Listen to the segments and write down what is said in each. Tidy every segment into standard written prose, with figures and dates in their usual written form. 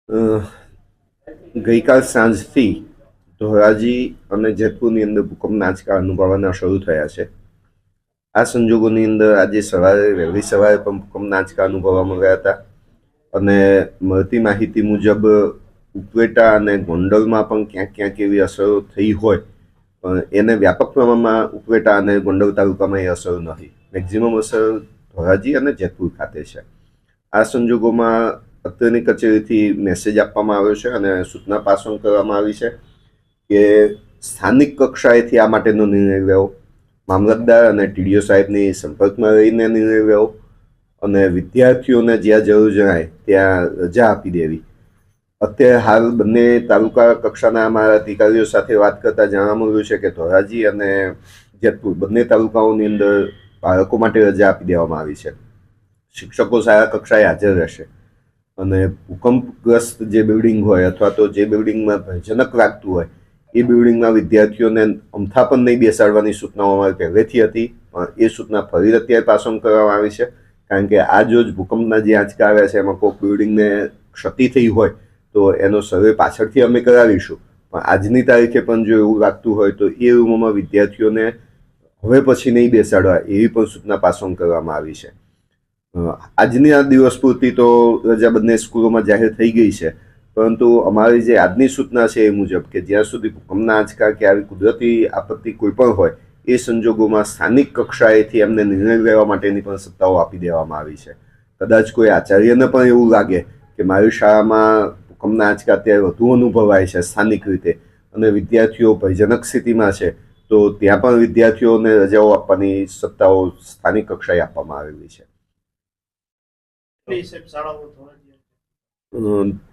અ, ગઈકાલ સાંજથી ધોરાજી અને જેતપુરની અંદર ભૂકંપના આંચકા અનુભવવાના શરૂ થયા છે. આ સંજોગોની અંદર આજે વહેલી સવારે પણ ભૂકંપના આંચકા અનુભવવા મળ્યા હતા અને મળતી માહિતી મુજબ ઉપલેટા અને ગોંડલમાં પણ ક્યાંક ક્યાંક એવી અસરો થઈ હોય, પણ એને વ્યાપક પ્રમાણમાં ઉપલેટા અને ગોંડલ તાલુકામાં એ અસર નથી. મેક્ઝિમમ અસર ધોરાજી અને જેતપુર ખાતે છે. આ સંજોગોમાં અત્યારની કચેરીથી મેસેજ આપવામાં આવ્યો છે અને સૂચના પાસ ઓન કરવામાં આવી છે કે સ્થાનિક કક્ષાએથી આ માટેનો નિર્ણય લેવો, મામલતદાર અને ટીડીઓ સાહેબની સંપર્કમાં રહીને નિર્ણય લેવો અને વિદ્યાર્થીઓને જ્યાં જરૂર જણાય ત્યાં રજા આપી દેવી. અત્યારે હાલ બંને તાલુકા કક્ષાના અમારા અધિકારીઓ સાથે વાત કરતા જાણવા મળ્યું છે કે ધોરાજી અને જેતપુર બંને તાલુકાઓની અંદર બાળકો માટે રજા આપી દેવામાં આવી છે. શિક્ષકો શાળા કક્ષાએ હાજર રહેશે અને ભૂકંપગ્રસ્ત જે બિલ્ડિંગ હોય અથવા તો જે બિલ્ડિંગમાં ભયજનક લાગતું હોય એ બિલ્ડિંગમાં વિદ્યાર્થીઓને અમથા પણ નહીં બેસાડવાની સૂચનાઓ અમારી પહેલેથી હતી, પણ એ સૂચના ફરી અત્યારે પાસ ઓન કરવામાં આવી છે. કારણ કે આ જો ભૂકંપના જે આંચકા આવ્યા છે એમાં કોઈક બિલ્ડિંગને ક્ષતિ થઈ હોય તો એનો સર્વે પાછળથી અમે કરાવીશું, પણ આજની તારીખે પણ જો એવું લાગતું હોય તો એ રૂમોમાં વિદ્યાર્થીઓને હવે પછી નહીં બેસાડવા એવી પણ સૂચના પાસ ઓન કરવામાં આવી છે. આજની આ દિવસ પૂરતી તો રજા બંને સ્કૂલોમાં જાહેર થઈ ગઈ છે, પરંતુ અમારી જે આજની સૂચના છે એ મુજબ કે જ્યાં સુધી ભૂકંપના આંચકા કે આવી કુદરતી આપત્તિ કોઈ પણ હોય એ સંજોગોમાં સ્થાનિક કક્ષાએથી એમને નિર્ણય લેવા માટેની પણ સત્તાઓ આપી દેવામાં આવી છે. કદાચ કોઈ આચાર્યને પણ એવું લાગે કે મારી શાળામાં ભૂકંપના આંચકા અત્યારે વધુ અનુભવાય છે સ્થાનિક રીતે અને વિદ્યાર્થીઓ ભયજનક સ્થિતિમાં છે, તો ત્યાં પણ વિદ્યાર્થીઓને રજાઓ આપવાની સત્તાઓ સ્થાનિક કક્ષાએ આપવામાં આવેલી છે.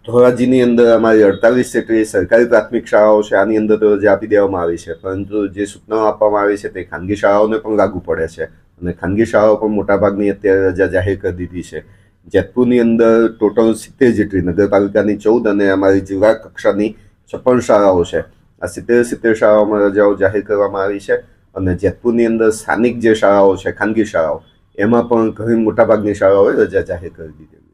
ધોરાજીની અંદર અમારી 48 જેટલી સરકારી પ્રાથમિક શાળાઓ છે. આની અંદર તો રજા આપી દેવામાં આવી છે, પરંતુ જે સૂચનાઓ આપવામાં આવી છે તે ખાનગી શાળાઓને પણ લાગુ પડે છે અને ખાનગી શાળાઓ પણ મોટાભાગની અત્યારે રજા જાહેર કરી દીધી છે. જેતપુરની અંદર ટોટલ 70 જેટલી નગરપાલિકાની 14 અને અમારી જિલ્લા કક્ષાની 56 શાળાઓ છે. આ 70 શાળાઓમાં રજાઓ જાહેર કરવામાં આવી છે અને જેતપુરની અંદર સ્થાનિક જે શાળાઓ છે ખાનગી શાળાઓ એમાં પણ ઘણી મોટાભાગની શાળાઓએ રજા જાહેર કરી દીધી.